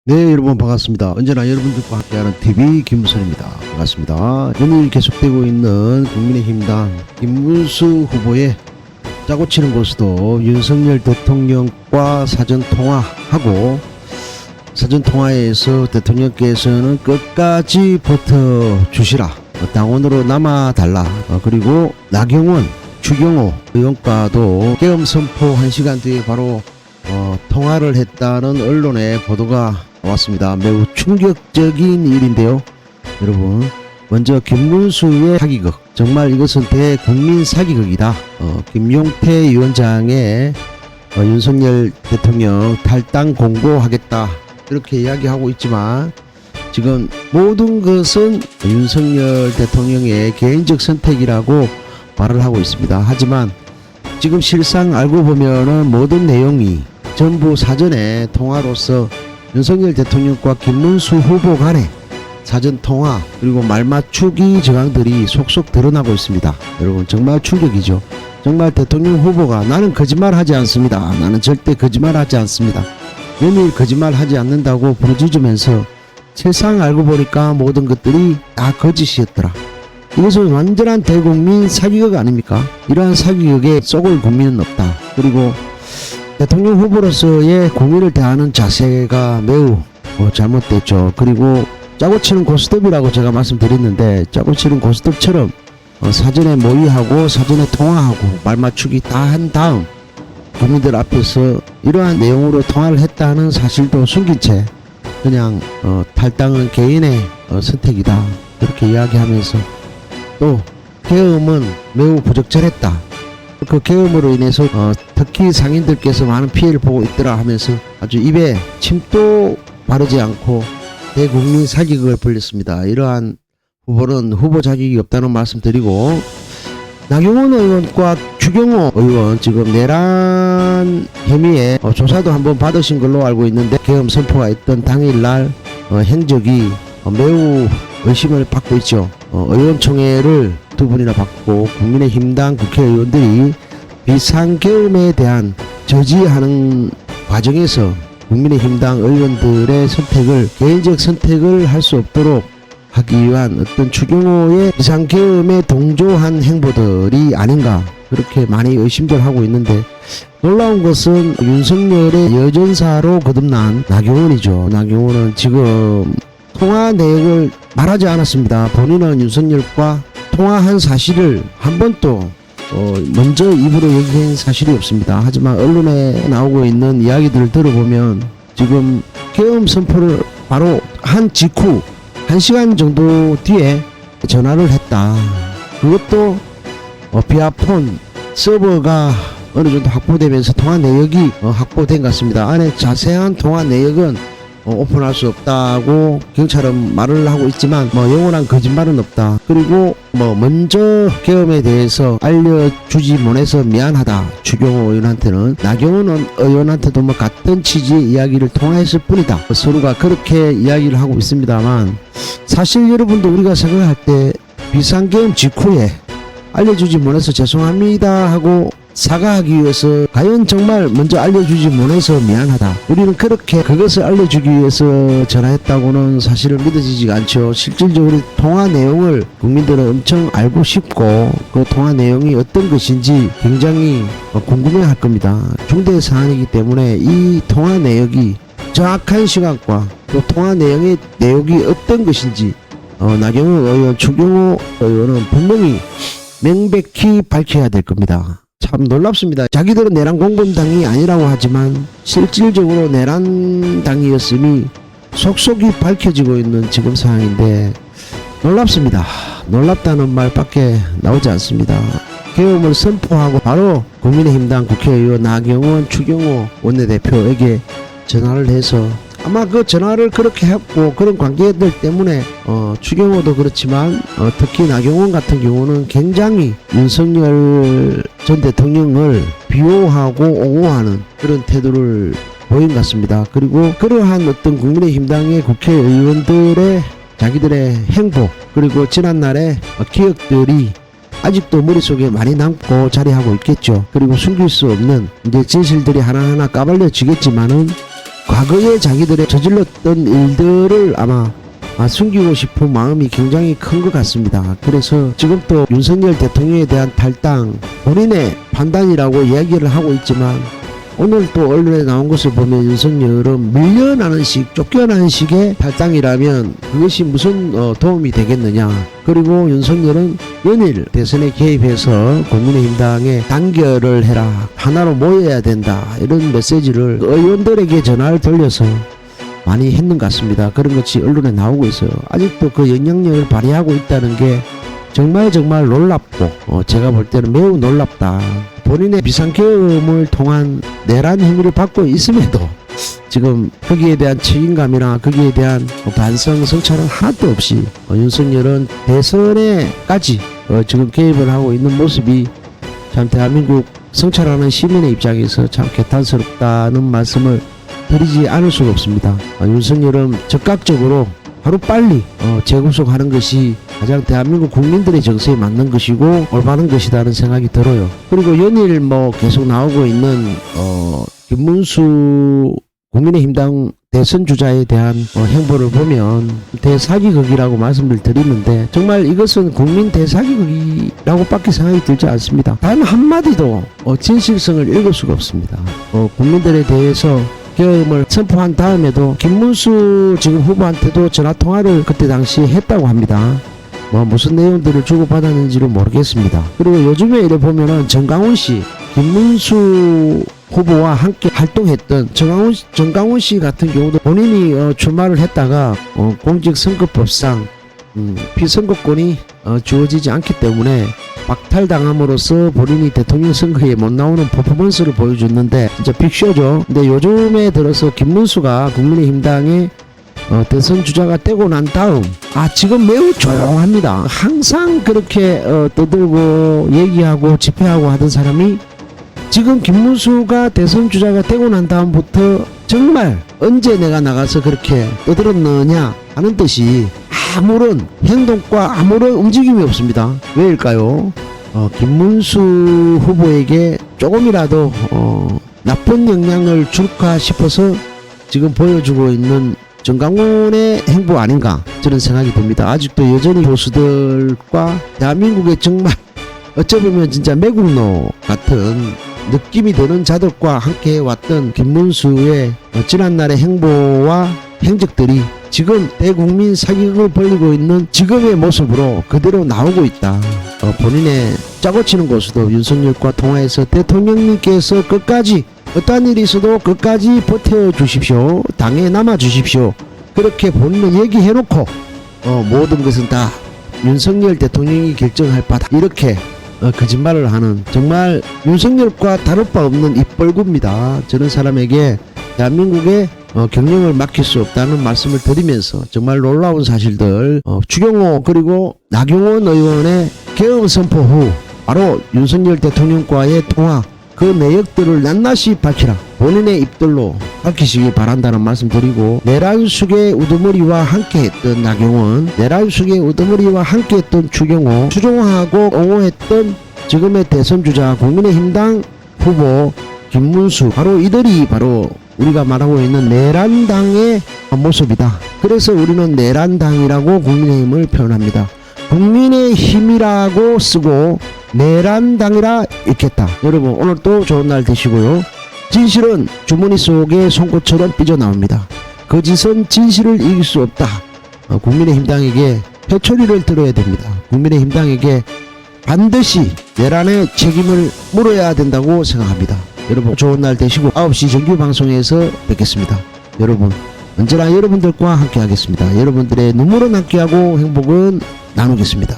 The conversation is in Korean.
네, 여러분 반갑습니다. 언제나 여러분들과 함께하는 TV 김무선입니다. 반갑습니다. 오늘 계속되고 있는 국민의힘당 김문수 후보의 짜고 치는 고수도 윤석열 대통령과 사전통화하고, 사전통화에서 대통령께서는 끝까지 버텨주시라, 당원으로 남아달라, 그리고 나경원, 추경호 의원과도 계엄 선포 1시간 뒤에 바로 통화를 했다는 언론의 보도가 왔습니다. 매우 충격적인 일인데요. 여러분, 먼저 김문수의 사기극, 정말 이것은 대국민 사기극이다. 김용태 위원장의 윤석열 대통령 탈당 공고하겠다, 이렇게 이야기하고 있지만 지금 모든 것은 윤석열 대통령의 개인적 선택이라고 말을 하고 있습니다. 하지만 지금 실상 알고 보면은 모든 내용이 전부 사전에 통화로서 윤석열 대통령과 김문수 후보 간의 사전통화 그리고 말맞추기 정황들이 속속 드러나고 있습니다. 여러분, 정말 충격이죠. 정말 대통령 후보가 나는 거짓말하지 않습니다, 나는 절대 거짓말하지 않습니다, 매일 거짓말하지 않는다고 부르짖으면서 세상 알고 보니까 모든 것들이 다 거짓이었더라. 이것은 완전한 대국민 사기극 아닙니까? 이러한 사기극에 속을 국민은 없다. 그리고 대통령 후보로서의 국민을 대하는 자세가 매우 잘못됐죠. 그리고 짜고 치는 고스톱이라고 제가 말씀드렸는데, 짜고 치는 고스톱처럼 사전에 모의하고 사전에 통화하고 말맞추기 다 한 다음 국민들 앞에서 이러한 내용으로 통화를 했다는 사실도 숨긴 채 그냥 탈당은 개인의 선택이다, 그렇게 이야기하면서 또 계엄은 매우 부적절했다, 그 계엄으로 인해서 특히 상인들께서 많은 피해를 보고 있더라 하면서 아주 입에 침도 바르지 않고 대국민 사기극을 벌였습니다. 이러한 후보는 후보 자격이 없다는 말씀드리고, 나경원 의원과 추경호 의원 지금 내란 혐의에 조사도 한번 받으신 걸로 알고 있는데, 계엄 선포가 있던 당일날 행적이 매우 의심을 받고 있죠. 의원총회를 두 분이나 받고 국민의힘당 국회의원들이 비상계엄에 대한 저지하는 과정에서 국민의힘당 의원들의 선택을, 개인적 선택을 할 수 없도록 하기 위한 어떤 추경호의 비상계엄에 동조한 행보들이 아닌가, 그렇게 많이 의심들 하고 있는데, 놀라운 것은 윤석열의 여전사로 거듭난 나경원이죠. 나경원은 지금 통화 내역을 말하지 않았습니다. 본인은 윤석열과 통화한 사실을 한 번도 먼저 입으로 얘기한 사실이 없습니다. 하지만 언론에 나오고 있는 이야기들을 들어보면 지금 계엄 선포를 바로 한 직후 1시간 정도 뒤에 전화를 했다. 그것도 비아폰 서버가 어느 정도 확보되면서 통화 내역이 확보된 것 같습니다. 안에 자세한 통화 내역은 오픈할 수 없다고 경찰은 말을 하고 있지만 영원한 거짓말은 없다. 그리고 먼저 계엄에 대해서 알려주지 못해서 미안하다, 추경호 의원한테는. 나경원 의원한테도 같은 취지의 이야기를 통화했을 뿐이다, 서로가 그렇게 이야기를 하고 있습니다만, 사실 여러분도 우리가 생각할 때 비상계엄 직후에 알려주지 못해서 죄송합니다 하고 사과하기 위해서 과연 정말 먼저 알려주지 못해서 미안하다, 우리는 그렇게 그것을 알려주기 위해서 전화했다고는 사실은 믿어지지가 않죠. 실질적으로 통화 내용을 국민들은 엄청 알고 싶고, 그 통화 내용이 어떤 것인지 굉장히 궁금해할 겁니다. 중대 사안이기 때문에 이 통화 내역이 정확한 시간과 또 통화 내용의 내용이 어떤 것인지 나경원 의원, 추경호 의원은 분명히 명백히 밝혀야 될 겁니다. 참 놀랍습니다. 자기들은 내란 공범당이 아니라고 하지만 실질적으로 내란당이었음이 속속이 밝혀지고 있는 지금 상황인데 놀랍습니다. 놀랍다는 말밖에 나오지 않습니다. 계엄을 선포하고 바로 국민의힘당 국회의원 나경원, 추경호 원내대표에게 전화를 해서, 아마 그 전화를 그렇게 했고 그런 관계들 때문에 추경호도 그렇지만 특히 나경원 같은 경우는 굉장히 윤석열 전 대통령을 비호하고 옹호하는 그런 태도를 보인 것 같습니다. 그리고 그러한 어떤 국민의힘당의 국회의원들의 자기들의 행보, 그리고 지난날의 기억들이 아직도 머릿속에 많이 남고 자리하고 있겠죠. 그리고 숨길 수 없는 이제 진실들이 하나하나 까발려지겠지만은 과거에 자기들의 저질렀던 일들을 아마 숨기고 싶은 마음이 굉장히 큰 것 같습니다. 그래서 지금 또 윤석열 대통령에 대한 탈당 본인의 판단이라고 이야기를 하고 있지만 오늘 또 언론에 나온 것을 보면 윤석열은 밀려나는 식, 쫓겨나는 식의 탈당이라면 그것이 무슨 도움이 되겠느냐. 그리고 윤석열은 연일 대선에 개입해서 국민의힘당에 단결을 해라, 하나로 모여야 된다, 이런 메시지를 의원들에게 전화를 돌려서 많이 했는 것 같습니다. 그런 것이 언론에 나오고 있어요. 아직도 그 영향력을 발휘하고 있다는 게 정말 놀랍고 제가 볼 때는 매우 놀랍다. 본인의 비상계엄을 통한 내란 혐의를 받고 있음에도 지금 거기에 대한 책임감이나 거기에 대한 반성 성찰은 하나도 없이 윤석열은 대선에까지 지금 개입을 하고 있는 모습이 참 대한민국 성찰하는 시민의 입장에서 참 개탄스럽다는 말씀을 드리지 않을 수가 없습니다. 윤석열은 적극적으로 하루빨리 재구속하는 것이 가장 대한민국 국민들의 정서에 맞는 것이고 올바른 것이라는 생각이 들어요. 그리고 연일 계속 나오고 있는 김문수 국민의힘당 대선 주자에 대한 행보를 보면 대사기극이라고 말씀을 드리는데 정말 이것은 국민 대사기극이라고 밖에 생각이 들지 않습니다. 단 한마디도 진실성을 읽을 수가 없습니다. 국민들에 대해서 계엄을 선포한 다음에도 김문수 지금 후보한테도 전화통화를 그때 당시에 했다고 합니다. 무슨 내용들을 주고받았는지를 모르겠습니다. 그리고 요즘에 이래 보면은 정강훈 씨, 김문수 후보와 함께 활동했던 정강훈 씨 같은 경우도 본인이 출마를 했다가 공직선거법상 피선거권이 주어지지 않기 때문에 박탈당함으로써 본인이 대통령 선거에 못 나오는 퍼포먼스를 보여줬는데 진짜 빅쇼죠. 근데 요즘에 들어서 김문수가 국민의힘당의 대선 주자가 되고 난 다음 지금 매우 조용합니다. 항상 그렇게 떠들고 얘기하고 집회하고 하던 사람이 지금 김문수가 대선 주자가 되고 난 다음부터 정말 언제 내가 나가서 그렇게 떠들었느냐 하는 듯이 아무런 행동과 아무런 움직임이 없습니다. 왜일까요? 김문수 후보에게 조금이라도 나쁜 영향을 줄까 싶어서 지금 보여주고 있는 정강훈의 행보 아닌가 저는 생각이 듭니다. 아직도 여전히 보수들과 대한민국의 정말 어쩌면 진짜 매국노 같은 느낌이 드는 자들과 함께 해왔던 김문수의 지난날의 행보와 행적들이 지금 대국민 사기극을 벌이고 있는 지금의 모습으로 그대로 나오고 있다. 본인의 짜고 치는 곳으로 윤석열과 통화해서 대통령님께서 끝까지 어떠한 일이 있어도 끝까지 버텨주십시오. 당에 남아주십시오. 그렇게 본인은 얘기해놓고 모든 것은 다 윤석열 대통령이 결정할 바다. 이렇게 거짓말을 하는 정말 윤석열과 다를 바 없는 입벌구입니다. 저런 사람에게 대한민국의 경영을 맡길 수 없다는 말씀을 드리면서 정말 놀라운 사실들 추경호 그리고 나경원 의원의 계엄 선포 후 바로 윤석열 대통령과의 통화 그 내역들을 낱낱이 밝히라. 본인의 입들로 밝히시기 바란다는 말씀 드리고 내란숙의 우두머리와 함께했던 나경원, 내란숙의 우두머리와 함께했던 추경호, 추종하고 옹호했던 지금의 대선주자 국민의힘당 후보 김문수, 바로 이들이 바로 우리가 말하고 있는 내란당의 모습이다. 그래서 우리는 내란당이라고 국민의힘을 표현합니다. 국민의힘이라고 쓰고 내란당이라 읽겠다. 여러분 오늘도 좋은 날 되시고요. 진실은 주머니 속에 송곳처럼 삐져나옵니다. 거짓은 진실을 이길 수 없다. 국민의힘당에게 회초리를 들어야 됩니다. 국민의힘당에게 반드시 내란의 책임을 물어야 된다고 생각합니다. 여러분 좋은 날 되시고 9시 정규 방송에서 뵙겠습니다. 여러분 언제나 여러분들과 함께 하겠습니다. 여러분들의 눈물은 함께하고 행복은 나누겠습니다.